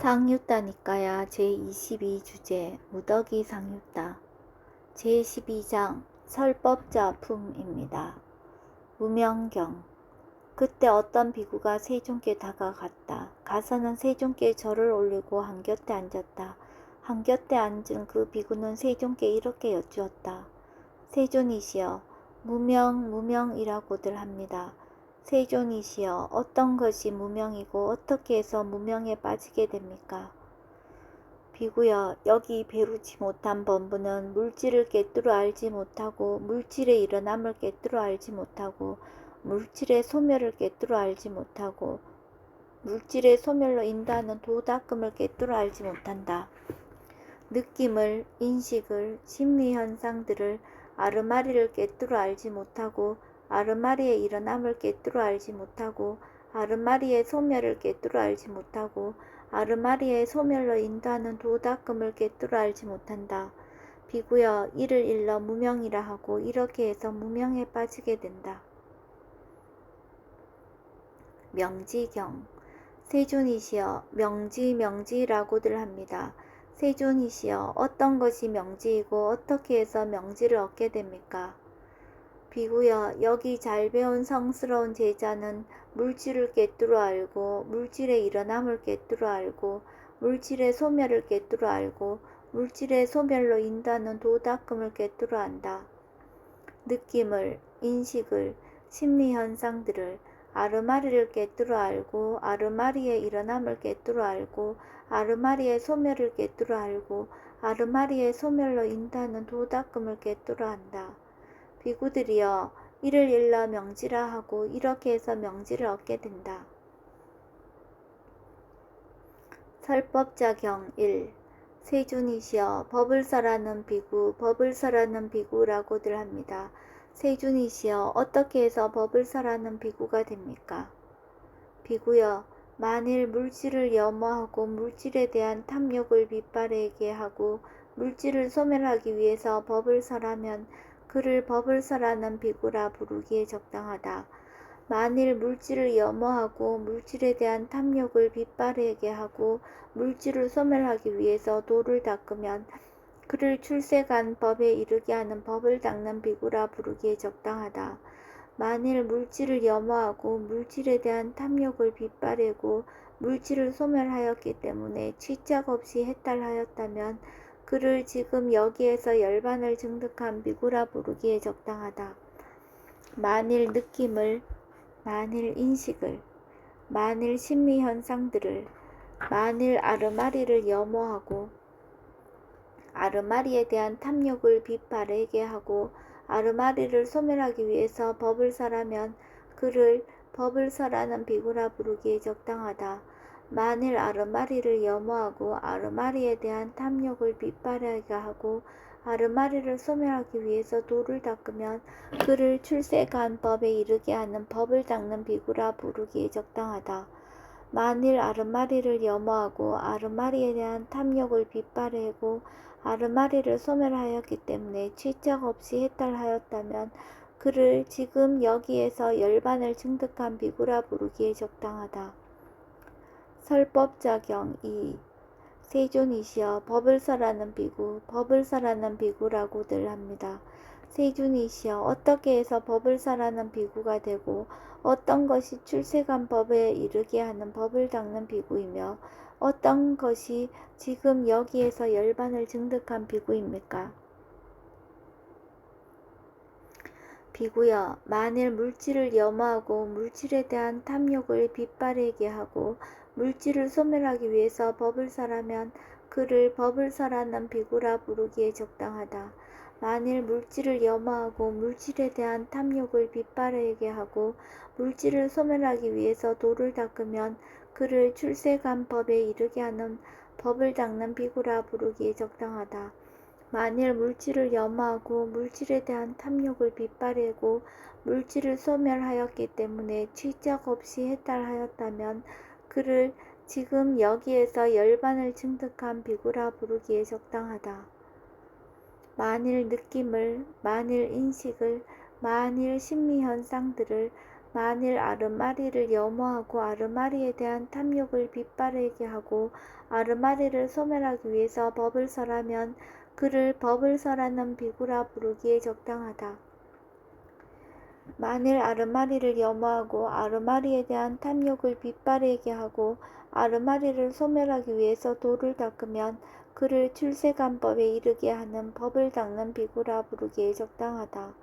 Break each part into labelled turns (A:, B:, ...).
A: 상유따니까야 제22주제 무더기 상유따 제12장 설법자품입니다. 무명경. 그때 어떤 비구가 세존께 다가갔다. 가서는 세존께 절을 올리고 한곁에 앉았다. 한곁에 앉은 그 비구는 세존께 이렇게 여쭈었다. 세존이시여, 무명이라고들 합니다. 세존이시여, 어떤 것이 무명이고 어떻게 해서 무명에 빠지게 됩니까? 비구여, 여기 배우지 못한 범부는 물질을 꿰뚫어 알지 못하고 물질의 일어남을 꿰뚫어 알지 못하고 물질의 소멸을 꿰뚫어 알지 못하고 물질의 소멸로 인도하는 도닦음을 꿰뚫어 알지 못한다. 느낌을, 인식을, 심리현상들을, 아르마리를 꿰뚫어 알지 못하고 아르마리의 일어남을 꿰뚫어 알지 못하고 아르마리의 소멸을 꿰뚫어 알지 못하고 아르마리의 소멸로 인도하는 도닦음을 꿰뚫어 알지 못한다. 비구여, 이를 일러 무명이라 하고 이렇게 해서 무명에 빠지게 된다. 명지경. 세존이시여, 명지라고들 합니다. 세존이시여, 어떤 것이 명지이고 어떻게 해서 명지를 얻게 됩니까? 비구여, 여기 잘 배운 성스러운 제자는 물질을 꿰뚫어 알고 물질의 일어남을 꿰뚫어 알고 물질의 소멸을 꿰뚫어 알고 물질의 소멸로 인도하는 도닦음을 꿰뚫어 안다. 느낌을, 인식을, 심리현상들을, 아르마리를 꿰뚫어 알고 아르마리의 일어남을 꿰뚫어 알고 아르마리의 소멸을 꿰뚫어 알고 아르마리의 소멸로 인도하는 도닦음을 꿰뚫어 안다. 비구들이여, 이를 일러 명지라 하고 이렇게 해서 명지를 얻게 된다. 설법자경 1. 세존이시여, 법을설하는 비구, 법을설하는 비구라고들 합니다. 세존이시여, 어떻게 해서 법을설하는 비구가 됩니까? 비구여, 만일 물질을 염어하고 물질에 대한 탐욕을 빗바라게 하고 물질을 소멸하기 위해서 법을설하면 그를 법을설하는 비구라 부르기에 적당하다. 만일 물질을 염어하고 물질에 대한 탐욕을 빗바라게 하고 물질을 소멸하기 위해서 도를 닦으면 그를 출세간 법에 이르게 하는 법을 닦는 비구라 부르기에 적당하다. 만일 물질을 염어하고 물질에 대한 탐욕을 빗바라고 물질을 소멸하였기 때문에 취착 없이 해탈하였다면 그를 지금 여기에서 열반을 증득한 비구라 부르기에 적당하다. 만일 느낌을, 만일 인식을, 만일 심리현상들을, 만일 아르마리를 염어하고 아르마리에 대한 탐욕을 빗바라게 하고 아르마리를 소멸하기 위해서 법을 설하면 그를 법을 설하는 비구라 부르기에 적당하다. 만일 아르마리를 염어하고 아르마리에 대한 탐욕을 빗바라게 하고 아르마리를 소멸하기 위해서 도를 닦으면 그를 출세간 법에 이르게 하는 법을 닦는 비구라 부르기에 적당하다. 만일 아르마리를 염어하고 아르마리에 대한 탐욕을 빗바라고 아르마리를 소멸하였기 때문에 취착 없이 해탈하였다면 그를 지금 여기에서 열반을 증득한 비구라 부르기에 적당하다. 설법자경 2. 세존이시여, 법을 설하는 비구, 법을 설하는 비구라고들 합니다. 세존이시여, 어떻게 해서 법을 설하는 비구가 되고 어떤 것이 출세간 법에 이르게 하는 법을 닦는 비구이며 어떤 것이 지금 여기에서 열반을 증득한 비구입니까? 비구여, 만일 물질을 염어하고 물질에 대한 탐욕을 빗바라게 하고 물질을 소멸하기 위해서 법을 설하면 그를 법을 설하는 비구라 부르기에 적당하다. 만일 물질을 염어하고 물질에 대한 탐욕을 빗바라게 하고 물질을 소멸하기 위해서 도를 닦으면 그를 출세간 법에 이르게 하는 법을 닦는 비구라 부르기에 적당하다. 만일 물질을 염어하고 물질에 대한 탐욕을 빗바라고 물질을 소멸하였기 때문에 취착 없이 해탈하였다면 그를 지금 여기에서 열반을 증득한 비구라 부르기에 적당하다. 만일 느낌을, 만일 인식을, 만일 심리현상들을, 만일 아르마리를 염호하고 아르마리에 대한 탐욕을 빗바라게 하고 아르마리를 소멸하기 위해서 법을 설하면 그를 법을 설하는 비구라 부르기에 적당하다. 만일 아르마리를 염호하고 아르마리에 대한 탐욕을 빗바라게 하고 아르마리를 소멸하기 위해서 돌을 닦으면 그를 출세간법에 이르게 하는 법을 닦는 비구라 부르기에 적당하다.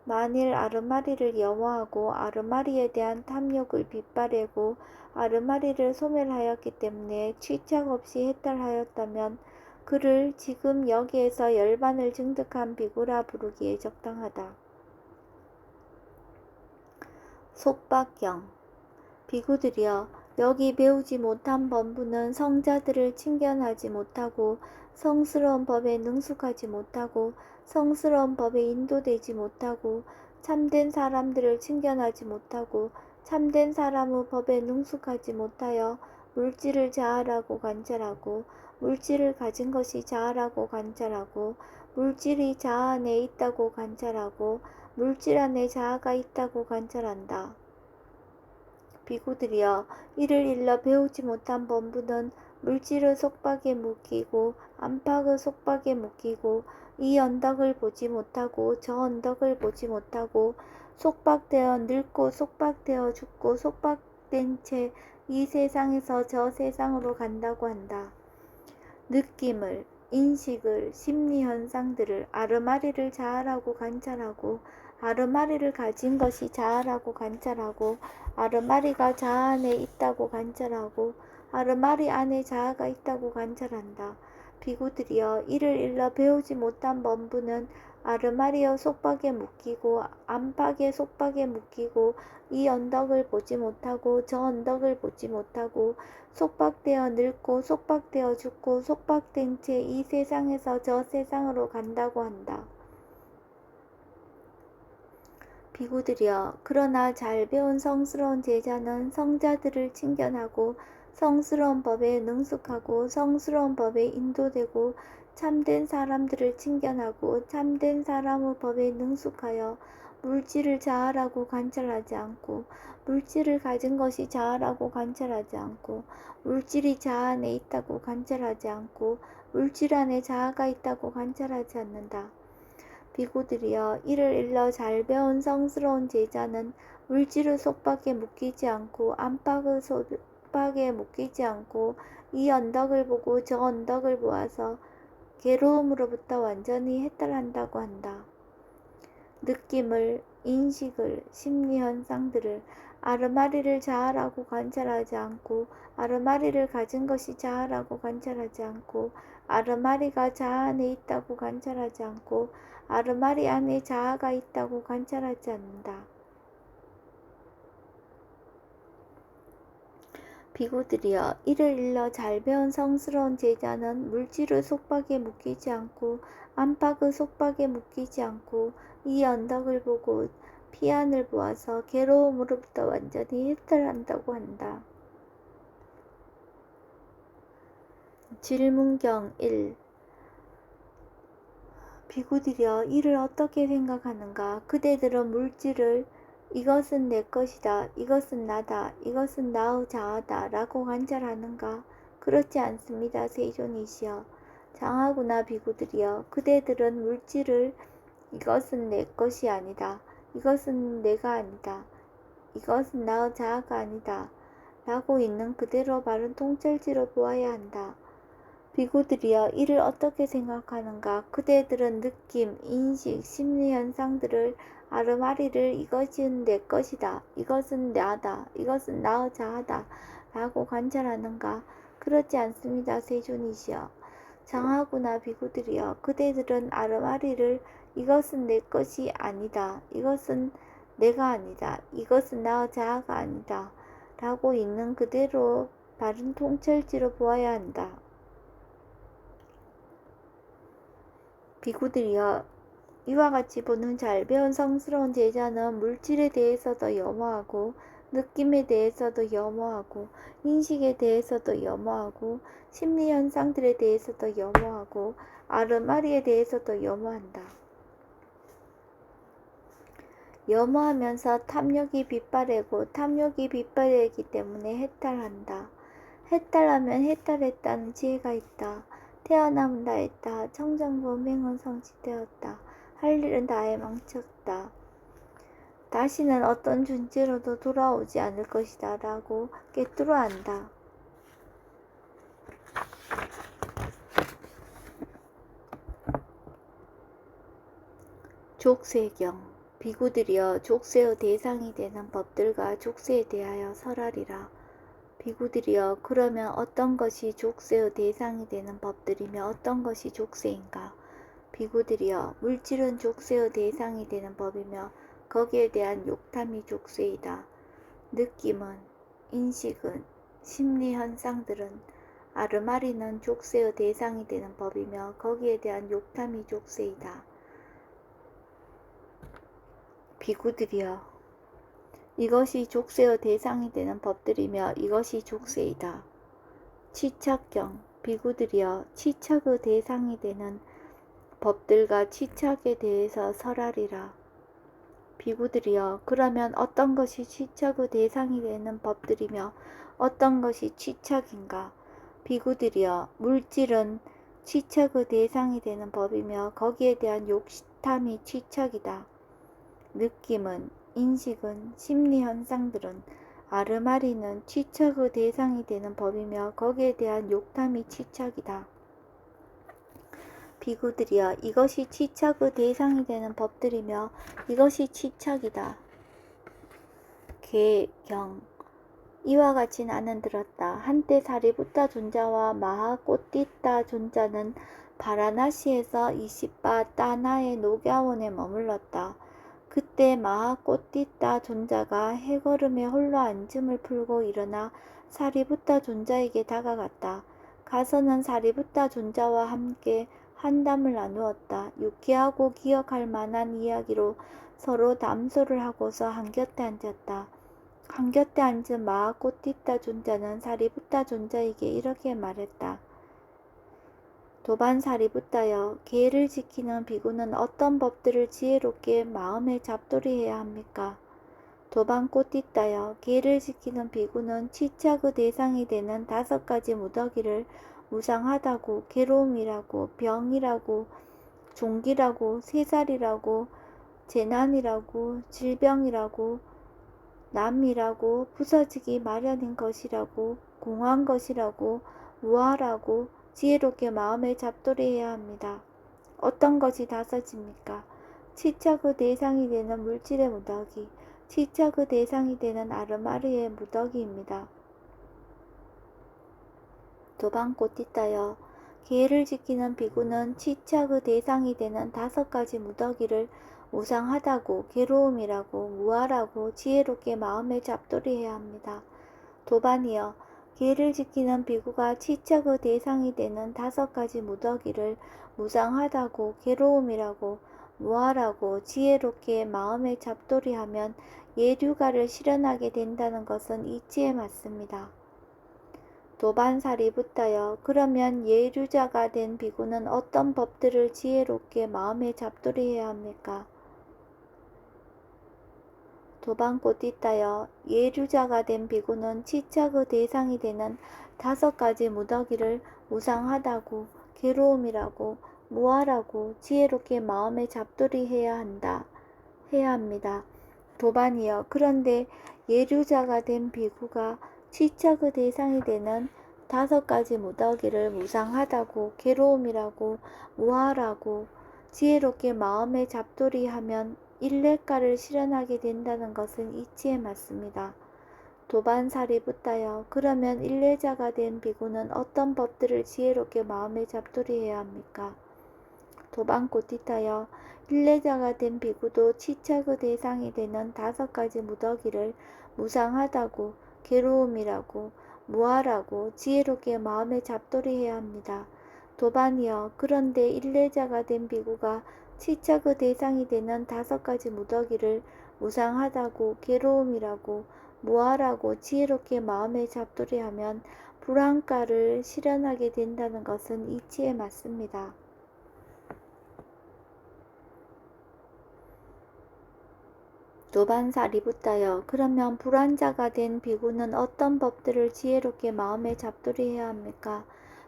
A: 만일 아르마리를 염호하고 아르마리에 대한 탐욕을 빗바라고 아르마리를 소멸하였기 때문에 취착 없이 해탈하였다면 그를 지금 여기에서 열반을 증득한 비구라 부르기에 적당하다. 속박경. 비구들이여, 여기 배우지 못한 법문은 성자들을 칭견하지 못하고 성스러운 법에 능숙하지 못하고 성스러운 법에 인도되지 못하고 참된 사람들을 칭견하지 못하고 참된 사람의 법에 능숙하지 못하여 물질을 자아라고 관찰하고 물질을 가진 것이 자아라고 관찰하고 물질이 자아 안에 있다고 관찰하고 물질 안에 자아가 있다고 관찰한다. 비구들이여, 이를 일러 배우지 못한 범부는 물질의 속박에 묶이고 안팎의 속박에 묶이고 이 언덕을 보지 못하고 저 언덕을 보지 못하고 속박되어 늙고 속박되어 죽고 속박된 채 이 세상에서 저 세상으로 간다고 한다. 느낌을, 인식을, 심리현상들을 아르마리를 자아라고 관찰하고 아르마리를 가진 것이 자아라고 관찰하고 아르마리가 자아 안에 있다고 관찰하고 아르마리 안에 자아가 있다고 관찰한다. 비구들이여, 이를 일러 배우지 못한 범부는 아르마리여 속박에 묶이고 안팎의 속박에 묶이고 이 언덕을 보지 못하고 저 언덕을 보지 못하고 속박되어 늙고 속박되어 죽고 속박된 채 이 세상에서 저 세상으로 간다고 한다. 비구들이여, 그러나 잘 배운 성스러운 제자는 성자들을 칭견하고 성스러운 법에 능숙하고 성스러운 법에 인도되고 참된 사람들을 칭견하고 참된 사람의 법에 능숙하여 물질을 자아라고 관찰하지 않고 물질을 가진 것이 자아라고 관찰하지 않고 물질이 자아 안에 있다고 관찰하지 않고 물질 안에 자아가 있다고 관찰하지 않는다. 비구들이여, 이를 일러 잘 배운 성스러운 제자는 물질의 속박에 묶이지 않고 안팎의 속박에 묶이지 않고 이 언덕을 보고 저 언덕을 보아서 괴로움으로부터 완전히 해탈한다고 한다. 느낌을, 인식을, 심리현상들을 아르마리를 자아라고 관찰하지 않고 아르마리를 가진 것이 자아라고 관찰하지 않고 아르마리가 자아 안에 있다고 관찰하지 않고 아르마리 안에 자아가 있다고 관찰하지 않는다. 비구들이여, 이를 일러 잘 배운 성스러운 제자는 물질의 속박에 묶이지 않고 안팎의 속박에 묶이지 않고 이 언덕을 보고 피안을 보아서 괴로움으로부터 완전히 해탈한다고 한다. 질문경 1. 비구들이여, 이를 어떻게 생각하는가? 그대들은 물질을 이것은 내 것이다, 이것은 나다, 이것은 나의 자아다 라고 관찰하는가? 그렇지 않습니다. 세존이시여. 장하구나. 비구들이여, 그대들은 물질을 이것은 내 것이 아니다, 이것은 내가 아니다, 이것은 나의 자아가 아니다 라고 있는 그대로 바른 통찰지로 보아야 한다. 비구들이여, 이를 어떻게 생각하는가? 그대들은 느낌, 인식, 심리현상들을 아르마리를 이것은 내 것이다, 이것은 나다, 이것은 나의 자아다 라고 관찰하는가? 그렇지 않습니다. 세존이시여. 장하구나. 비구들이여, 그대들은 아르마리를 이것은 내 것이 아니다, 이것은 내가 아니다, 이것은 나의 자아가 아니다 라고 있는 그대로 바른 통찰지로 보아야 한다. 비구들이여, 이와 같이 보는 잘 배운 성스러운 제자는 물질에 대해서도 염호하고 느낌에 대해서도 염호하고 인식에 대해서도 염호하고 심리현상들에 대해서도 염호하고 아르마리에 대해서도 염호한다. 염호하면서 탐욕이 빗바래고 탐욕이 빗바래기 때문에 해탈한다. 해탈하면 해탈했다는 지혜가 있다. 태어남은 다했다. 청정부 맹은 성취되었다. 할 일은 다해 망쳤다. 다시는 어떤 존재로도 돌아오지 않을 것이다 라고 꿰뚫어 안다. 족쇄경 비구들이여 족쇄의 대상이 되는 법들과 족쇄에 대하여 설하리라. 비구들이여 그러면 어떤 것이 족쇄의 대상이 되는 법들이며 어떤 것이 족쇄인가? 비구들이여 물질은 족쇄의 대상이 되는 법이며 거기에 대한 욕탐이 족쇄이다. 느낌은, 인식은, 심리 현상들은, 아르마리는 족쇄의 대상이 되는 법이며 거기에 대한 욕탐이 족쇄이다. 비구들이여 이것이 족쇄의 대상이 되는 법들이며 이것이 족쇄이다. 치착경 비구들이여 치착의 대상이 되는 법들과 치착에 대해서 설하리라. 비구들이여 그러면 어떤 것이 치착의 대상이 되는 법들이며 어떤 것이 치착인가? 비구들이여 물질은 치착의 대상이 되는 법이며 거기에 대한 욕탐이 치착이다. 느낌은, 인식은, 심리 현상들은, 아르마리는 치착의 대상이 되는 법이며 거기에 대한 욕탐이 치착이다. 비구들이여 이것이 치착의 대상이 되는 법들이며 이것이 치착이다. 개경 이와 같이 나는 들었다. 한때 사리부타 존자와 마하꼬띠따 존자는 바라나시에서 이시빠 따나의 녹야원에 머물렀다. 그때 마하꼬띠따 존자가 해걸음에 홀로 앉음을 풀고 일어나 사리부타 존자에게 다가갔다. 가서는 사리부타 존자와 함께 한담을 나누었다. 유쾌하고 기억할 만한 이야기로 서로 담소를 하고서 한곁에 앉았다. 한곁에 앉은 마하꼬띠따 존자는 사리부타 존자에게 이렇게 말했다. 도반 사리부타여, 계를 지키는 비구는 어떤 법들을 지혜롭게 마음에 잡돌이해야 합니까? 도반 꼬띠따여, 계를 지키는 비구는 치착의 대상이 되는 5가지 무더기를 무상하다고, 괴로움이라고, 병이라고, 종기라고, 세살이라고, 재난이라고, 질병이라고, 남이라고, 부서지기 마련인 것이라고, 공한 것이라고, 무아라고, 지혜롭게 마음에 잡돌이해야 합니다. 어떤 것이 5입니까? 치착의 대상이 되는 물질의 무더기, 치착의 대상이 되는 아르마르의 무더기입니다. 도반꼬띠따여, 계를 지키는 비구는 치착의 대상이 되는 5가지 무더기를 무상하다고, 괴로움이라고, 무아라고, 지혜롭게 마음에 잡돌이해야 합니다. 도반이여, 계를 지키는 비구가 치착의 대상이 되는 5가지 무더기를 무상하다고, 괴로움이라고, 무아라고, 지혜롭게 마음에 잡돌이하면 예류가를 실현하게 된다는 것은 이치에 맞습니다. 도반사리부타여, 그러면 예류자가 된 비구는 어떤 법들을 지혜롭게 마음에 잡돌이해야 합니까? 도반꼬띠따여, 예류자가 된 비구는 치착의 대상이 되는 5가지 무더기를 무상하다고, 괴로움이라고, 무아라고, 지혜롭게 마음에 잡돌이해야 합니다. 도반이여, 그런데 예류자가 된 비구가 치착의 대상이 되는 5가지 무더기를 무상하다고, 괴로움이라고, 무아라고, 지혜롭게 마음에 잡돌이하면 일례가를 실현하게 된다는 것은 이치에 맞습니다. 도반사리부타여, 그러면 일례자가 된 비구는 어떤 법들을 지혜롭게 마음에 잡돌이해야 합니까? 도반꼬띠타여, 일례자가 된 비구도 치착의 대상이 되는 5가지 무더기를 무상하다고, 괴로움이라고, 무아라고, 지혜롭게 마음에 잡돌이해야 합니다. 도반이여, 그런데 일례자가 된 비구가 치착의 대상이 되는 5가지 무더기를 무상하다고, 괴로움이라고, 무아라고, 지혜롭게 마음에 잡돌이하면 불안가를 실현하게 된다는 것은 이치에 맞습니다. 도반살이 붙어요. 그러면 불안자가 된 비구는 어떤 법들을 지혜롭게 마음에 잡두리해야 합니까?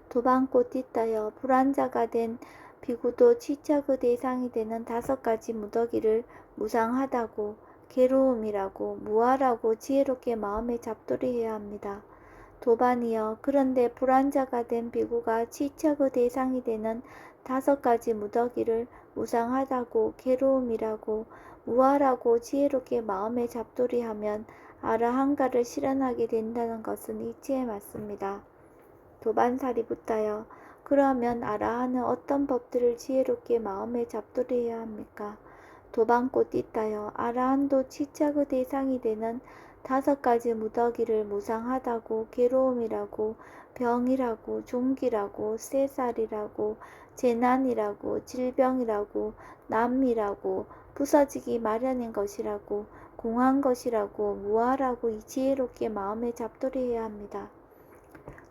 A: 도반꽃 띠따여 불안자가 된 비구도 치처그 대상이 되는 5가지 무더기를 무상하다고, 괴로움이라고, 무아라고 지혜롭게 마음에 잡두리해야 합니다. 도반이여 그런데 불안자가 된 비구가 치처그 대상이 되는 5가지 무더기를 무상하다고, 괴로움이라고, 무아라고 지혜롭게 마음에 잡두리하면 아라한가를 실현하게 된다는 것은 이치에 맞습니다. 도반살이 붙어요. 그러면 아라한은 어떤 법들을 지혜롭게 마음에 잡두리해야 합니까? 도반꽃 띠따여 아라한도 치처그 대상이 되는 5가지 무더기를 무상하다고, 괴로움이라고, 병이라고, 종기라고, 쇠살이라고, 재난이라고, 질병이라고, 남이라고, 부서지기 마련인 것이라고, 공한 것이라고, 무아라고 지혜롭게 마음에 잡두리해야 합니다.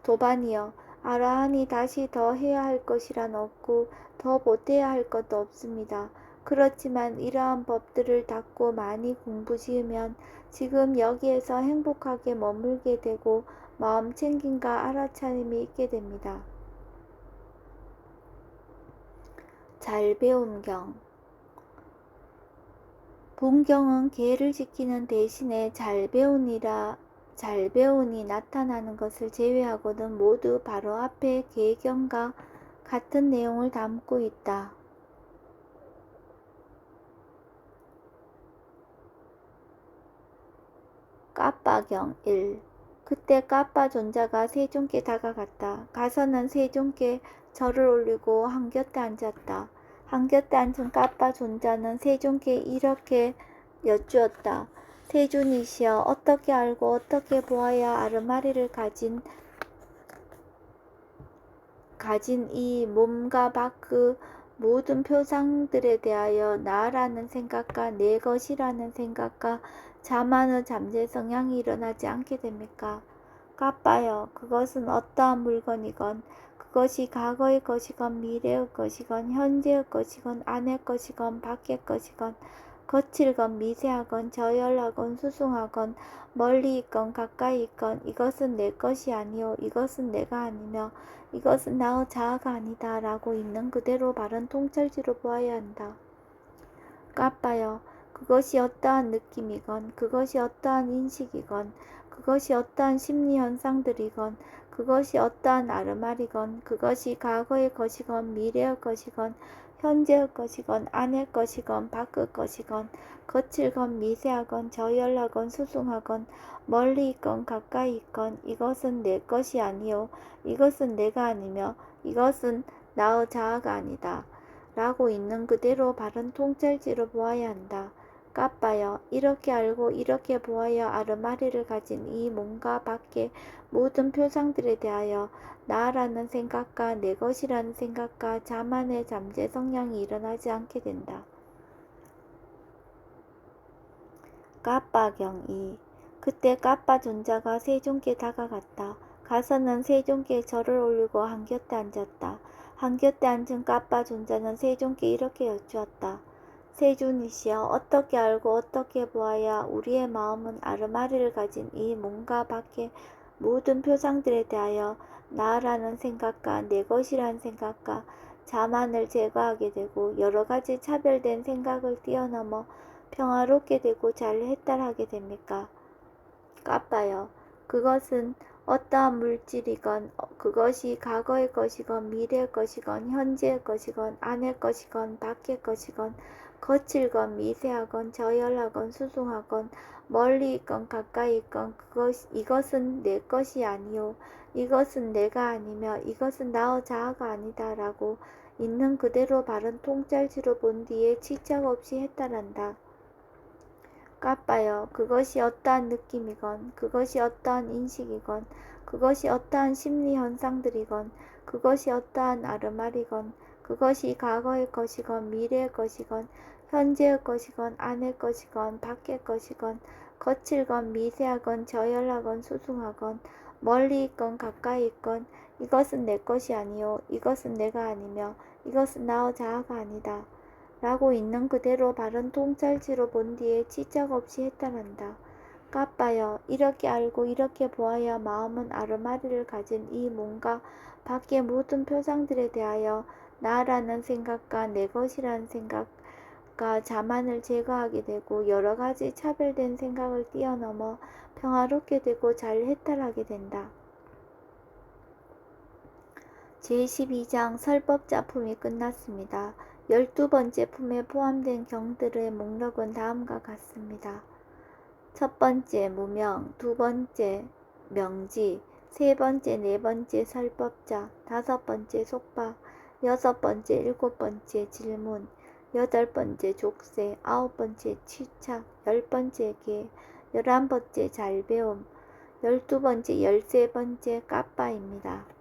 A: 도반이여 아라한이 다시 더 해야 할 것이란 없고 더 못해야 할 것도 없습니다. 그렇지만 이러한 법들을 닦고 많이 공부지으면 지금 여기에서 행복하게 머물게 되고 마음 챙김과 알아차림이 있게 됩니다. 잘 배움경 본경은 계를 지키는 대신에 잘 배운이 나타나는 것을 제외하고는 모두 바로 앞에 계경과 같은 내용을 담고 있다. 까빠경 1. 그때 까빠 존자가 세존께 다가갔다. 가서는 세존께 절을 올리고 한곁에 앉았다. 한곁에 앉은 까빠 존자는 세존께 이렇게 여쭈었다. 세존이시여 어떻게 알고 어떻게 보아야 아르마리를 가진 이 몸과 밖의 모든 표상들에 대하여 나라는 생각과 내 것이라는 생각과 자만의 잠재 성향이 일어나지 않게 됩니까? 까빠여 그것은 어떠한 물건이건 그것이 과거의 것이건 미래의 것이건 현재의 것이건 안의 것이건 밖의 것이건 거칠건 미세하건 저열하건 수승하건 멀리 있건 가까이 있건 이것은 내 것이 아니요 이것은 내가 아니며 이것은 나의 자아가 아니다 라고 있는 그대로 바른 통찰지로 보아야 한다. 까빠여 그것이 어떠한 느낌이건 그것이 어떠한 인식이건 그것이 어떠한 심리현상들이건 그것이 어떠한 아르말이건 그것이 과거의 것이건 미래의 것이건 현재의 것이건 안의 것이건 밖의 것이건 거칠건 미세하건 저열하건 수승하건 멀리 있건 가까이 있건 이것은 내 것이 아니요 이것은 내가 아니며 이것은 나의 자아가 아니다 라고 있는 그대로 바른 통찰지로 보아야 한다. 까빠여 이렇게 알고 이렇게 보아야 아르마리를 가진 이 몸과 밖의 모든 표상들에 대하여 나라는 생각과 내 것이라는 생각과 자만의 잠재 성향이 일어나지 않게 된다. 까빠경 2. 그때 까빠 존자가 세존께 다가갔다. 가서는 세존께 절을 올리고 한곁에 앉았다. 한곁에 앉은 까빠 존자는 세존께 이렇게 여쭈었다. 세존이시여 어떻게 알고 어떻게 보아야 우리의 마음은 아르마리를 가진 이 몸과 밖의 모든 표상들에 대하여 나라는 생각과 내 것이라는 생각과 자만을 제거하게 되고 여러가지 차별된 생각을 뛰어넘어 평화롭게 되고 잘 해탈하게 됩니까? 까빠여 그것은 어떠한 물질이건 그것이 과거의 것이건 미래의 것이건 현재의 것이건 안의 것이건 밖의 것이건 거칠건 미세하건 저열하건 수승하건 멀리 있건 가까이 있건 이것은 내 것이 아니요 이것은 내가 아니며 이것은 나의 자아가 아니다 라고 있는 그대로 바른 통찰지로 본 뒤에 치척 없이 해탈한다. 까빠여 그것이 어떠한 느낌이건 그것이 어떠한 인식이건 그것이 어떠한 심리 현상들이건 그것이 어떠한 아르말이건 그것이 과거의 것이건 미래의 것이건 현재의 것이건 안의 것이건 밖의 것이건 거칠건 미세하건 저열하건 수승하건 멀리 있건 가까이 있건 이것은 내 것이 아니요 이것은 내가 아니며 이것은 나의 자아가 아니다 라고 있는 그대로 바른 통찰지로 본 뒤에 지적 없이 해탈한다. 까빠여, 이렇게 알고 이렇게 보아야 마음은 아르마리를 가진 이 몸과 밖의 모든 표상들에 대하여 나라는 생각과 내 것이라는 생각과 자만을 제거하게 되고 여러 가지 차별된 생각을 뛰어넘어 평화롭게 되고 잘 해탈하게 된다. 제12장 설법자품이 끝났습니다. 12번째 품에 포함된 경들의 목록은 다음과 같습니다. 첫 번째 무명, 두 번째 명지, 세 번째, 네 번째 설법자, 다섯 번째 속박, 여섯 번째, 일곱 번째 질문, 여덟 번째 족쇄, 아홉 번째 취착, 열 번째 계, 11번째 잘배움, 12번째, 13번째 까빠입니다.